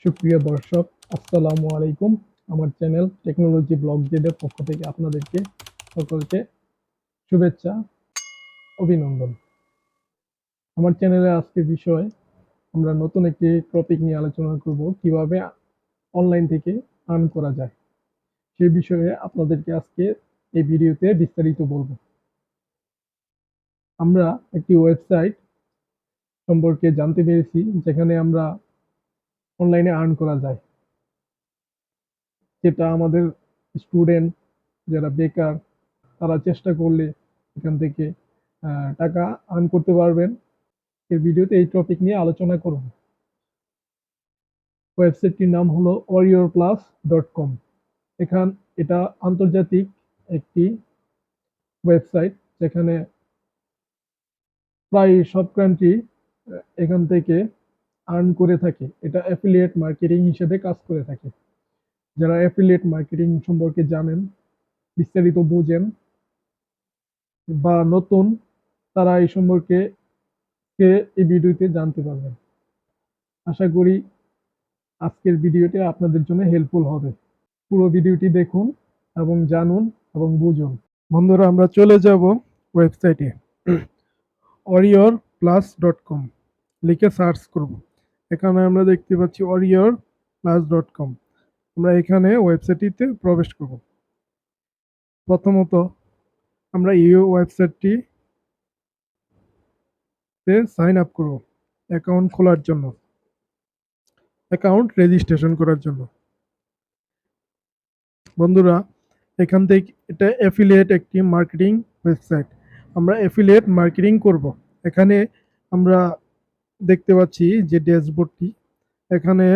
সুপ্রিয় দর্শক, আসসালামু আলাইকুম। আমার চ্যানেল টেকনোলজি ব্লগ জেডের পক্ষ থেকে আপনাদেরকে সকলকে শুভেচ্ছা, অভিনন্দন। আমার চ্যানেলে আজকের বিষয় আমরা নতুন একটি টপিক নিয়ে আলোচনা করব, কিভাবে অনলাইন থেকে আর্ন করা যায়। সেই বিষয়ে আপনাদেরকে আজকে এই ভিডিওতে বিস্তারিত বলবো। আমরা একটি ওয়েবসাইট সম্পর্কে জানতে পেরেছি যেখানে আমরা অনলাইনে আর্ন করা যায়, যেটা আমাদের স্টুডেন্ট যারা বেকার তারা চেষ্টা করলে এখান থেকে টাকা আর্ন করতে পারবেন। এই ভিডিওতে এই টপিক নিয়ে আলোচনা করব। ওয়েবসাইটটির নাম হলো warriorplus.com। এটা আন্তর্জাতিক একটি ওয়েবসাইট যেখানে প্রায় সব কান্ট্রি এখান থেকে আর্ন করে থাকে। এটা অ্যাফিলিয়েট মার্কেটিং হিসেবে কাজ করে থাকে। যারা অ্যাফিলিয়েট মার্কেটিং সম্পর্কে জানেন, বিস্তারিত বোঝেন বা নতুন, তারা এই সম্পর্কে এই ভিডিওতে জানতে পারবেন। আশা করি আজকের ভিডিওটি আপনাদের জন্য হেল্পফুল হবে। পুরো ভিডিওটি দেখুন এবং জানুন এবং বুঝুন। বন্ধুরা, আমরা চলে যাব ওয়েবসাইটে warriorplus.com লিখে সার্চ করব। এখানে আমরা দেখতে পাচ্ছি warriorplus.com। আমরা এখানে ওয়েবসাইটটিতে প্রবেশ করব। প্রথমত আমরা এই ওয়েবসাইটটিতে সাইন আপ করব অ্যাকাউন্ট খোলার জন্য, অ্যাকাউন্ট রেজিস্ট্রেশন করার জন্য। বন্ধুরা, এখান থেকে এটা অ্যাফিলিয়েট একটি মার্কেটিং ওয়েবসাইট। আমরা অ্যাফিলিয়েট মার্কেটিং করব। এখানে আমরা দেখতে পাচ্ছি যে ড্যাশবোর্ডটি, এখানে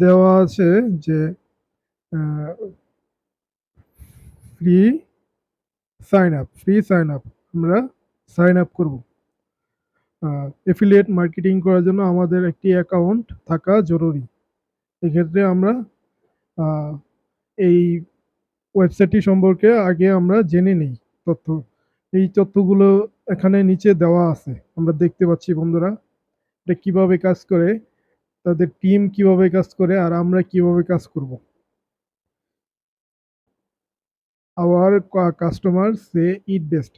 দেওয়া আছে যে ফ্রি সাইন আপ। আমরা সাইন আপ করব। অ্যাফিলিয়েট মার্কেটিং করার জন্য আমাদের একটি অ্যাকাউন্ট থাকা জরুরি। এক্ষেত্রে আমরা এই ওয়েবসাইটটি সম্পর্কে আগে আমরা জেনে নিই তথ্য। এই তথ্যগুলো এখানে নিচে দেওয়া আছে, আমরা দেখতে পাচ্ছি। বন্ধুরা, এটা কিভাবে কাজ করে, তাদের টিম কিভাবে কাজ করে, আর আমরা কিভাবে কাজ করব। আওয়ার কাস্টমার সে ইট বেস্ট,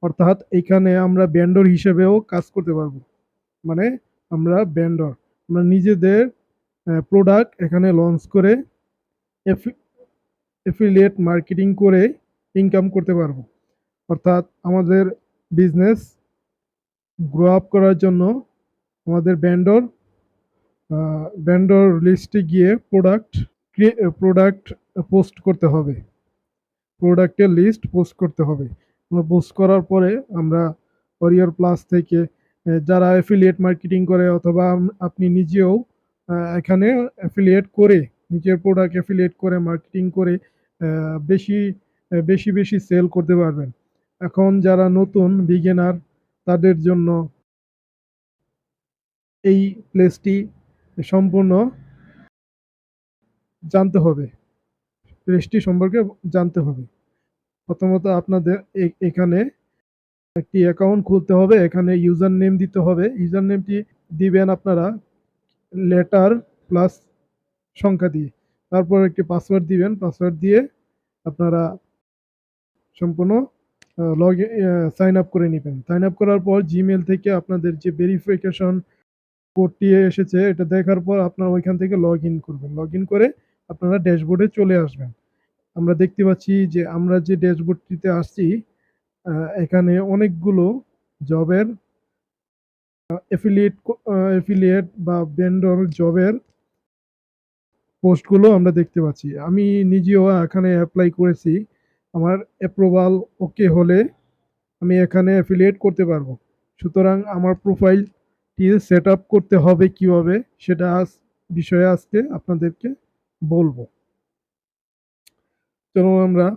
অর্থাৎ এখানে আমরা ভেন্ডর হিসেবেও কাজ করতে পারবো। মানে আমরা ভেন্ডর, আমরা নিজেদের প্রোডাক্ট এখানে লঞ্চ করে অ্যাফিলিয়েট মার্কেটিং করে ইনকাম করতে পারবো। অর্থাৎ আমাদের বিজনেস গ্রো আপ করার জন্য আমাদের ভেন্ডর লিস্টে গিয়ে প্রোডাক্ট পোস্ট করতে হবে, প্রোডাক্টের লিস্ট পোস্ট করতে হবে। পোস্ট করার পরে আমরা ওরিয়র প্লাস থেকে যারা অ্যাফিলিয়েট মার্কেটিং করে, অথবা আপনি নিজেও এখানে অ্যাফিলিয়েট করে নিজের প্রোডাক্ট অ্যাফিলিয়েট করে মার্কেটিং করে বেশি বেশি সেল করতে পারবেন। এখন যারা নতুন বিগিনার, তাদের জন্য এই প্লেসটি সম্পূর্ণ জানতে হবে, প্লেসটি সম্পর্কে জানতে হবে। প্রথমত আপনাদের এখানে একটি অ্যাকাউন্ট খুলতে হবে। এখানে ইউজার নেম দিতে হবে। ইউজার নেমটি দিবেন আপনারা লেটার প্লাস সংখ্যা দিয়ে। তারপর একটি পাসওয়ার্ড দিবেন। পাসওয়ার্ড দিয়ে আপনারা সম্পূর্ণ সাইন আপ করে নেবেন। সাইন আপ করার পর জিমেল থেকে আপনাদের যে ভেরিফিকেশন কোডটি এসেছে, এটা দেখার পর আপনারা ওইখান থেকে লগ ইন করবেন। লগ ইন করে আপনারা ড্যাশবোর্ডে চলে আসবেন। আমরা দেখতে পাচ্ছি যে আমরা যে ড্যাশবোর্ডটিতে আসছি, এখানে অনেকগুলো জবের অ্যাফিলিয়েট বা ভেন্ডর জবের পোস্টগুলো আমরা দেখতে পাচ্ছি। আমি নিজেও এখানে অ্যাপ্লাই করেছি। আমার অ্যাপ্রুভাল ওকে হলে আমি এখানে অ্যাফিলিয়েট করতে পারবো। সুতরাং আমার প্রোফাইলটি সেট আপ করতে হবে কিভাবে, সেটা বিষয়ে আজকে আপনাদেরকে বলবো। চলুন আমরা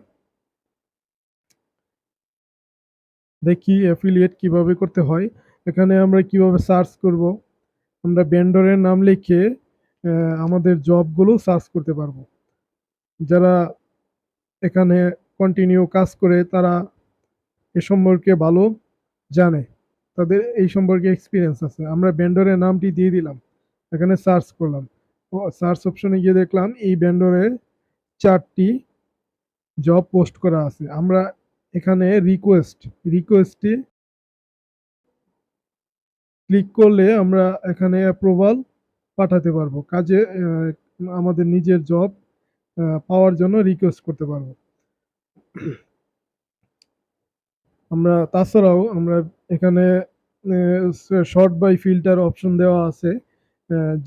দেখি অ্যাফিলিয়েট কিভাবে করতে হয়। এখানে আমরা কিভাবে সার্চ করব, আমরা ভেন্ডরের নাম লিখে আমাদের জবগুলো সার্চ করতে পারবো। যারা এখানে কন্টিনিউ কাজ করে তারা এ সম্পর্কে ভালো জানে, তাদের এই সম্পর্কে এক্সপিরিয়েন্স আছে। আমরা ভেন্ডরের নামটি দিয়ে দিলাম, এখানে সার্চ করলাম। সার্চ অপশনে গিয়ে দেখলাম এই ভেন্ডরে 4টি জব পোস্ট করা আছে। আমরা এখানে রিকোয়েস্টে ক্লিক করলে আমরা এখানে অ্যাপ্রুভাল পাঠাতে পারবো। কাজে আমাদের নিজের জব পাওয়ার জন্য রিকোয়েস্ট করতে পারবো। তাছাড়াও আমরা এখানে সর্ট বাই ফিল্টার অপশন দেওয়া আছে।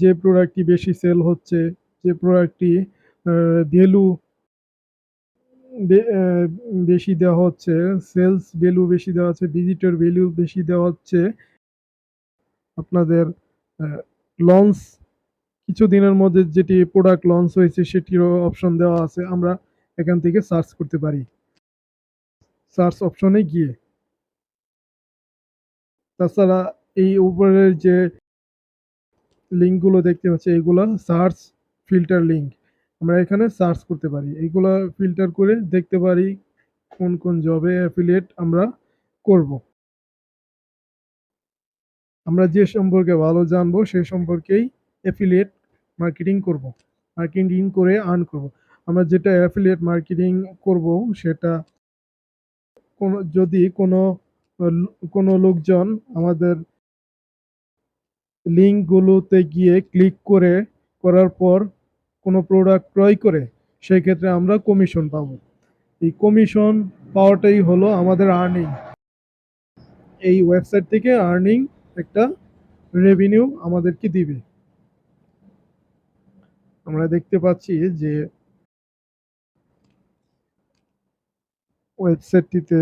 যে প্রোডাক্টটি বেশি সেল হচ্ছে, যে প্রোডাক্টটি ভ্যালু বেশি দেওয়া হচ্ছে, সেলস ভ্যালু বেশি দেওয়া হচ্ছে, ভিজিটর ভ্যালু বেশি দেওয়া হচ্ছে, আপনাদের লঞ্চ কিছুদিনের মধ্যে যেটি প্রোডাক্ট লঞ্চ হয়েছে সেটিরও অপশন দেওয়া আছে। আমরা এখান থেকে সার্চ করতে পারি সার্চ অপশনে গিয়ে। তাছাড়া এই উপরের যে লিঙ্কগুলো দেখতে পাচ্ছি এগুলো সার্চ ফিল্টার লিঙ্ক। আমরা এখানে সার্চ করতে পারি, এগুলো ফিল্টার করে দেখতে পারি কোন কোন জবে অ্যাফিলিয়েট আমরা করব। আমরা যে সম্পর্কে ভালো জানবো সেই সম্পর্কেই অ্যাফিলিয়েট মার্কেটিং করব, মার্কেটিং করে আর্ন করব। আমরা যেটা অ্যাফিলিয়েট মার্কেটিং করব সেটা যদি কোনো লোকজন আমাদের লিঙ্কগুলোতে গিয়ে ক্লিক করার পর কোনো প্রোডাক্ট ক্রয় করে, সেই ক্ষেত্রে আমরা কমিশন পাবো। এই কমিশন পাওয়াটাই হলো আমাদের আর্নিং। এই ওয়েবসাইট থেকে আর্নিং একটা রেভিনিউ আমাদেরকে দিবে। আমরা দেখতে পাচ্ছি যে ওয়েবসাইটটিতে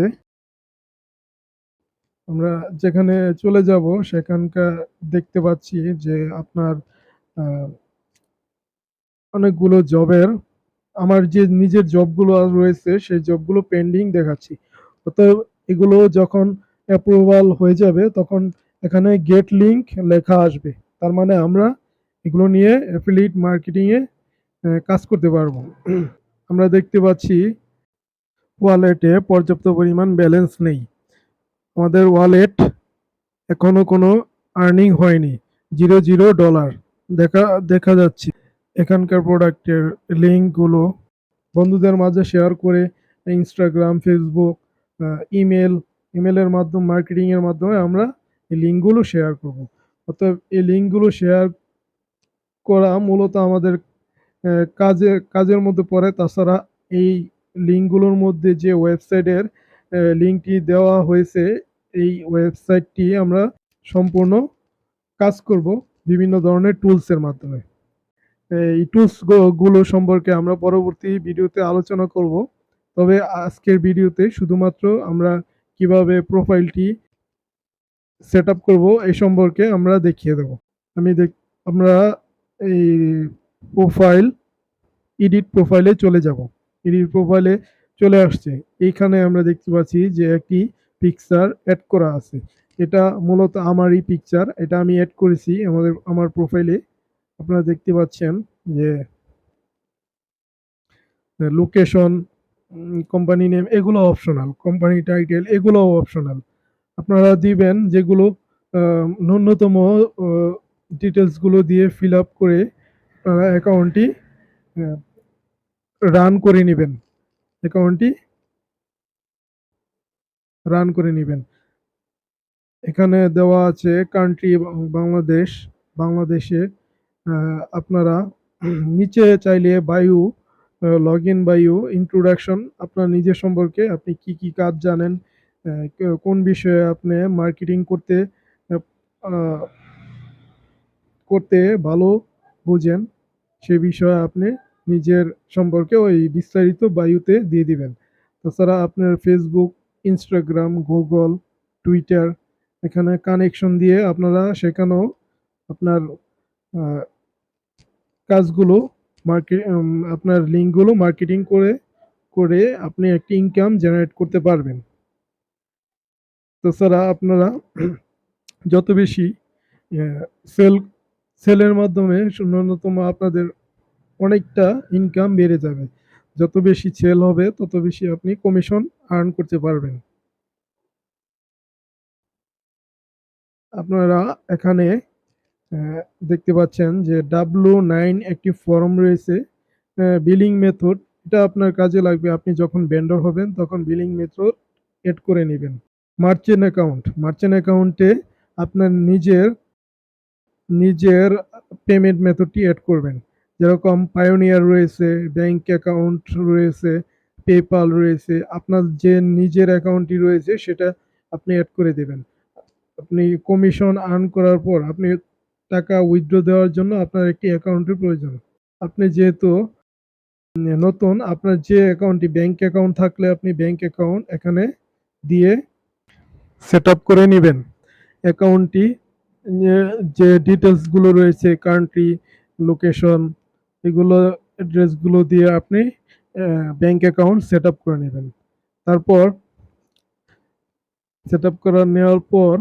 আমরা যেখানে চলে যাব সেখানকার দেখতে পাচ্ছি যে আপনার আহ, অনেকগুলো জবের, আমার যে নিজের জবগুলো রয়েছে সেই জবগুলো পেন্ডিং দেখাচ্ছি। অতএব এগুলো যখন অ্যাপ্রুভাল হয়ে যাবে তখন এখানে গেট লিংক লেখা আসবে। তার মানে আমরা এগুলো নিয়ে অ্যাফিলিয়েট মার্কেটিং এ কাজ করতে পারবো। আমরা দেখতে পাচ্ছি ওয়ালেটে পর্যাপ্ত পরিমাণ ব্যালেন্স নেই। আমাদের ওয়ালেট এখনো কোনো আর্নিং হয়নি, $0 দেখা দেখা যাচ্ছে। এখানকার প্রোডাক্টের লিঙ্কগুলো বন্ধুদের মাঝে শেয়ার করে ইনস্টাগ্রাম, ফেসবুক, ইমেল, ইমেলের মাধ্যমে মার্কেটিং এর মাধ্যমে আমরা এই লিঙ্কগুলো শেয়ার করব। অতএব এই লিঙ্কগুলো শেয়ার করা মূলত আমাদের কাজের মধ্যে পড়ে। তাছাড়া এই লিঙ্কগুলোর মধ্যে যে ওয়েবসাইটের লিঙ্কটি দেওয়া হয়েছে এই ওয়েবসাইটটি আমরা সম্পূর্ণ কাজ করব বিভিন্ন ধরনের টুলসের মাধ্যমে। এই টুলস গুলো সম্পর্কে আমরা পরবর্তী ভিডিওতে আলোচনা করব। তবে আজকের ভিডিওতে শুধুমাত্র আমরা কিভাবে প্রোফাইলটি সেট আপ করবো এই সম্পর্কে আমরা দেখিয়ে দেব। আমি দেখ আমরা এই প্রোফাইল এডিট প্রোফাইলে চলে যাব। এডিট প্রোফাইলে চলে আসছে। এইখানে আমরা দেখতে পাচ্ছি যে একটি পিকচার অ্যাড করা আছে। এটা মূলত আমারই পিকচার, এটা আমি অ্যাড করেছি আমার প্রোফাইলে। আপনারা দেখতে পাচ্ছেন যে লোকেশন, কোম্পানি নেম এগুলো অপশনাল, কোম্পানি টাইটেল এগুলোও অপশনাল। আপনারা দিবেন যেগুলো ন্যূনতম ডিটেলসগুলো দিয়ে ফিল আপ করে আপনারা অ্যাকাউন্টটি রান করে নেবেন, অ্যাকাউন্টটি রান করে নেবেন। এখানে দেওয়া আছে কান্ট্রি বাংলাদেশ, বাংলাদেশে আপনারা নিচে চাইলে বায়ু, লগ ইন বায়ু, ইন্ট্রোডাকশন, আপনার নিজের সম্পর্কে আপনি কি কি কাজ জানেন, কোন বিষয়ে আপনি মার্কেটিং আহ, করতে ভালো বুঝেন, সে বিষয়ে আপনি নিজের সম্পর্কে ওই বিস্তারিত বায়ুতে দিয়ে দিবেন। তাছাড়া আপনার ফেসবুক, ইনস্টাগ্রাম, গুগল, টুইটার এখানে কানেকশন দিয়ে আপনারা সেখানেও আপনার আহ, কাজগুলো আপনার লিঙ্কগুলো মার্কেটিং করে আপনি একটি ইনকাম জেনারেট করতে পারবেন। তাছাড়া আপনারা যত বেশি সেল সেলের মাধ্যমে ন্যূনতম আপনাদের অনেকটা ইনকাম বেড়ে যাবে। যত বেশি সেল হবে তত বেশি আপনি কমিশন আর্ন করতে পারবেন। আপনারা এখানে আহ, দেখতে পাচ্ছেন যে W9 একটি ফর্ম রয়েছে। বিলিং মেথড, এটা আপনার কাজে লাগবে, আপনি যখন ভেন্ডর হবেন তখন বিলিং মেথড এড করে নেবেন। মার্চেন্ট অ্যাকাউন্টে আপনার নিজের নিজের পেমেন্ট মেথডটি এড করবেন। যেরকম পায়োনিয়ার রয়েছে, ব্যাংক অ্যাকাউন্ট রয়েছে, পেপাল রয়েছে, আপনার যে নিজের অ্যাকাউন্টটি রয়েছে সেটা আপনি অ্যাড করে দেবেন। আপনি কমিশন আর্ন করার পর আপনি টাকা উইথড্র দেওয়ার জন্য আপনার একটি অ্যাকাউন্টের প্রয়োজন। আপনি যেহেতু নতুন, আপনার যে অ্যাকাউন্টটি ব্যাংক অ্যাকাউন্ট থাকলে আপনি ব্যাংক অ্যাকাউন্ট এখানে দিয়ে সেট আপ করে নেবেন। অ্যাকাউন্টটি যে ডিটেলসগুলো রয়েছে, কান্ট্রি, লোকেশন, এগুলো অ্যাড্রেসগুলো দিয়ে আপনি ব্যাংক অ্যাকাউন্ট সেট আপ করে নেবেন। তারপর সেট আপ করা নেওয়ার পর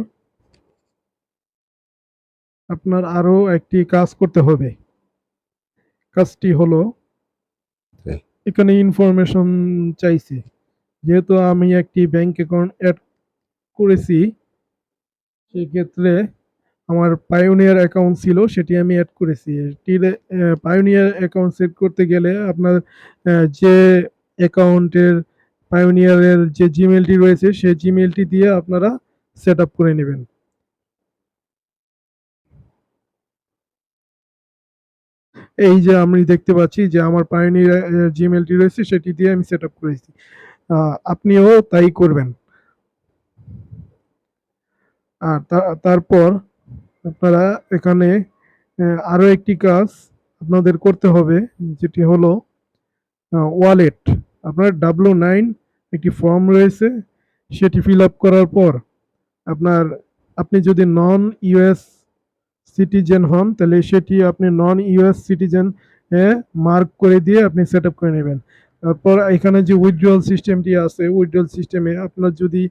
আপনার আরও একটি কাজ করতে হবে। কাজটি হলো, এখানে ইনফরমেশন চাইছে। যেহেতু আমি একটি ব্যাংক অ্যাকাউন্ট অ্যাড করেছি, সেক্ষেত্রে আমার পায়োনিয়ার অ্যাকাউন্ট ছিল, সেটি আমি অ্যাড করেছি। পায়োনিয়ার অ্যাকাউন্ট সেট করতে গেলে আপনার যে অ্যাকাউন্টের পায়োনিয়ারের যে জিমেলটি রয়েছে সেই জিমেলটি দিয়ে আপনারা সেট আপ করে নেবেন। এই যে আমি দেখতে পাচ্ছি যে আমার পায়োনিয়ার জিমেলটি রয়েছে, সেটি দিয়ে আমি সেট আপ করেছি। আপনিও তাই করবেন। আর তারপর আপনারা এখানে আরো একটি কাজ আপনাদের করতে হবে, যেটি হলো ওয়ালেট। আপনার W9 একটি ফর্ম রয়েছে, সেটি ফিল আপ করার পর আপনার, আপনি যদি নন ইউএস সিটিজেন হন তাহলে সেটি আপনি নন ইউএস সিটিজেন মার্ক করে দিয়ে আপনি সেট আপ করে নেবেন। তারপর এখানে যে উইথড্রয়াল সিস্টেমটি আছে, উইথড্রয়াল সিস্টেমে আপনার যদি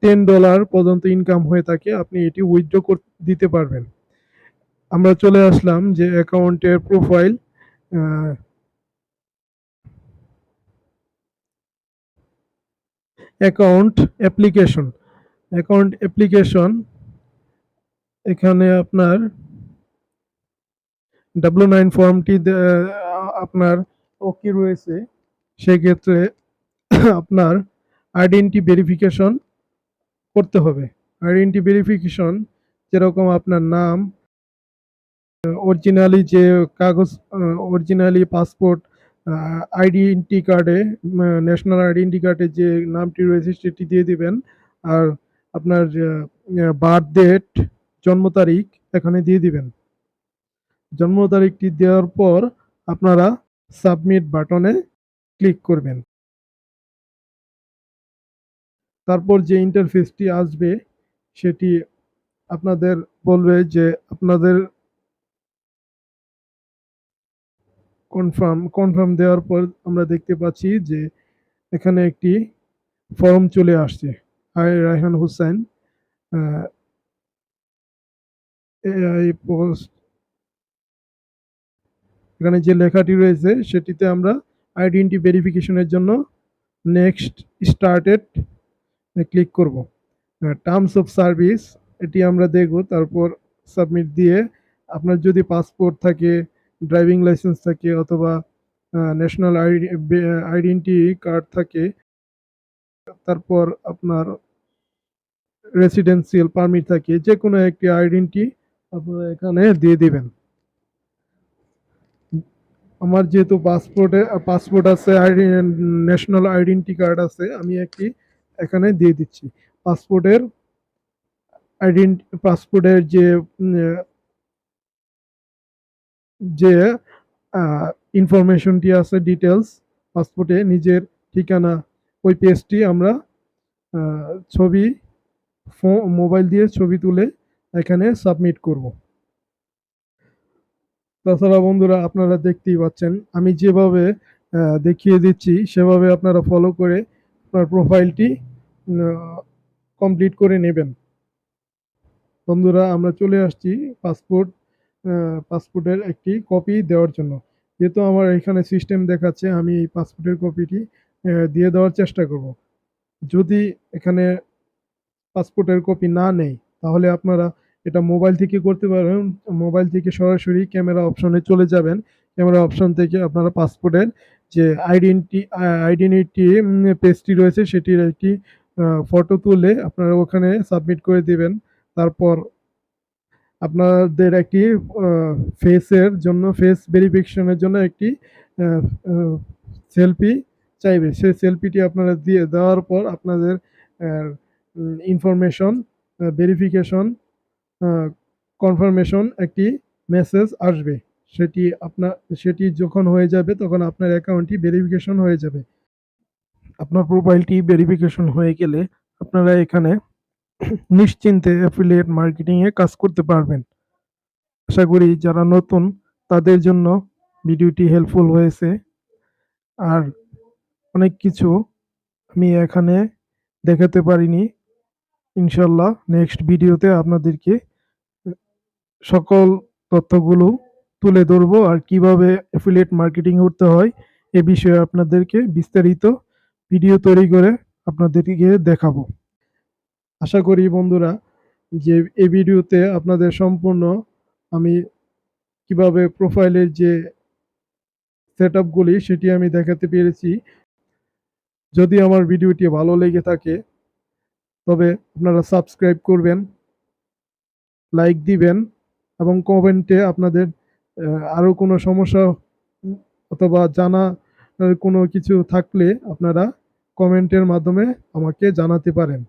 $10 পর্যন্ত ইনকাম হয়ে থাকে আপনি এটি উইথড্র দিতে পারবেন। আমরা চলে আসলাম যে অ্যাকাউন্টের profile, account application. Account application, এখানে আপনার W9 ফর্মটি আপনার ওকে রয়েছে, সেক্ষেত্রে আপনার আইডেন্টি ভেরিফিকেশন করতে হবে। আইডেন্টি ভেরিফিকেশন যেরকম আপনার নাম, অরিজিনালি যে কাগজ, অরিজিনালি পাসপোর্ট, আইডেন্টি কার্ডে, ন্যাশনাল আইডেন্টি কার্ডে যে নামটি রয়েছে সেটি দিয়ে দিবেন। আর আপনার বার্থ ডেট, জন্ম তারিখ এখানে দিয়ে দিবেন। জন্ম তারিখটি দেওয়ার পর আপনারা সাবমিট বাটনে ক্লিক করবেন। তারপর যে ইন্টারফেসটি আসবে সেটি আপনাদের বলবে যে আপনাদের কনফার্ম দেওয়ার পর আমরা দেখতে পাচ্ছি যে এখানে একটি ফর্ম চলে আসছে। Hi Raihan Hossain, AI post, এখানে যে লেখাটি রয়েছে সেটিতে আমরা আইডেন্টি ভেরিফিকেশনের জন্য নেক্সট স্টার্টেড ক্লিক করব। টার্মস অফ সার্ভিস এটি আমরা দেখব, তারপর সাবমিট দিয়ে আপনার যদি পাসপোর্ট থাকে, ড্রাইভিং লাইসেন্স থাকে, অথবা ন্যাশনাল আইডেন্টি কার্ড থাকে, তারপর আপনার রেসিডেন্সিয়াল পারমিট থাকে, যে কোনো একটি আইডেন্টি আপনারা এখানে দিয়ে দিবেন। আমার যেহেতু পাসপোর্ট আছে, ন্যাশনাল আইডেন্টি কার্ড আছে, আমি একটি এখানে দিয়ে দিচ্ছি। পাসপোর্টের পাসপোর্টের যে ইনফরমেশনটি আছে, ডিটেলস, পাসপোর্টে নিজের ঠিকানা, ওই পেজটি আমরা ছবি, মোবাইল দিয়ে ছবি তুলে এখানে সাবমিট করব। তাছাড়া বন্ধুরা আপনারা দেখতেই পাচ্ছেন আমি যেভাবে দেখিয়ে দিচ্ছি সেভাবে আপনারা ফলো করে আপনার প্রোফাইলটি কমপ্লিট করে নেবেন। বন্ধুরা আমরা চলে আসছি পাসপোর্টের একটি কপি দেওয়ার জন্য। যেহেতু আমার এখানে সিস্টেম দেখাচ্ছে, আমি এই পাসপোর্টের কপিটি দিয়ে দেওয়ার চেষ্টা করব। যদি এখানে পাসপোর্টের কপি না নেই তাহলে আপনারা এটা মোবাইল থেকে করতে পারেন। মোবাইল থেকে সরাসরি ক্যামেরা অপশনে চলে যাবেন। ক্যামেরা অপশন থেকে আপনারা পাসপোর্টের যে আইডেন্টিটি পেজটি রয়েছে সেটির একটি ফটো তুলে আপনারা ওখানে সাবমিট করে দিবেন। তারপর আপনাদের একটি ফেস ভেরিফিকেশনের জন্য একটি সেলফি চাইবে। সেই সেলফিটি আপনারা দিয়ে দেওয়ার পর আপনাদের ইনফরমেশন ভেরিফিকেশন কনফার্মেশন একটি মেসেজ আসবে। সেটি আপনার সেটি যখন হয়ে যাবে তখন আপনার অ্যাকাউন্টটি ভেরিফিকেশন হয়ে যাবে। আপনার প্রোফাইলটি ভেরিফিকেশন হয়ে গেলে আপনারা এখানে নিশ্চিন্তে অ্যাফিলিয়েট মার্কেটিং এ কাজ করতে পারবেন। আশা করি যারা নতুন তাদের জন্য ভিডিওটি হেল্পফুল হয়েছে। আর অনেক কিছু আমি এখানে দেখাতে পারিনি। ইনশাল্লাহ নেক্সট ভিডিওতে আপনাদেরকে সকল তথ্যগুলো তুলে ধরবো আর কিভাবে অ্যাফিলিয়েট মার্কেটিং করতে হয় এ বিষয়ে আপনাদেরকে বিস্তারিত ভিডিও তৈরি করে আপনাদেরকে দেখাবো। আশা করি বন্ধুরা যে এই ভিডিওতে আপনাদের সম্পূর্ণ আমি কিভাবে প্রোফাইলের যে সেটআপগুলি সেটি আমি দেখাতে পেরেছি। যদি আমার ভিডিওটি ভালো লেগে থাকে তবে আপনারা সাবস্ক্রাইব করবেন, লাইক দিবেন এবং কমেন্টে আপনাদের আরও কোনো সমস্যা অথবা জানা কোনো কিছু থাকলে আপনারা কমেন্টের মাধ্যমে আমাকে জানাতে পারেন।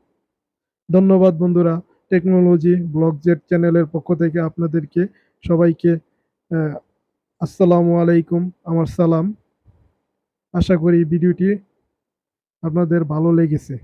ধন্যবাদ বন্ধুরা। টেকনোলজি ব্লগ জেড চ্যানেলের পক্ষ থেকে আপনাদেরকে সবাইকে আহ, আসসালামু আলাইকুম, আমার সালাম। আশা করি ভিডিওটি আপনাদের ভালো লেগেছে।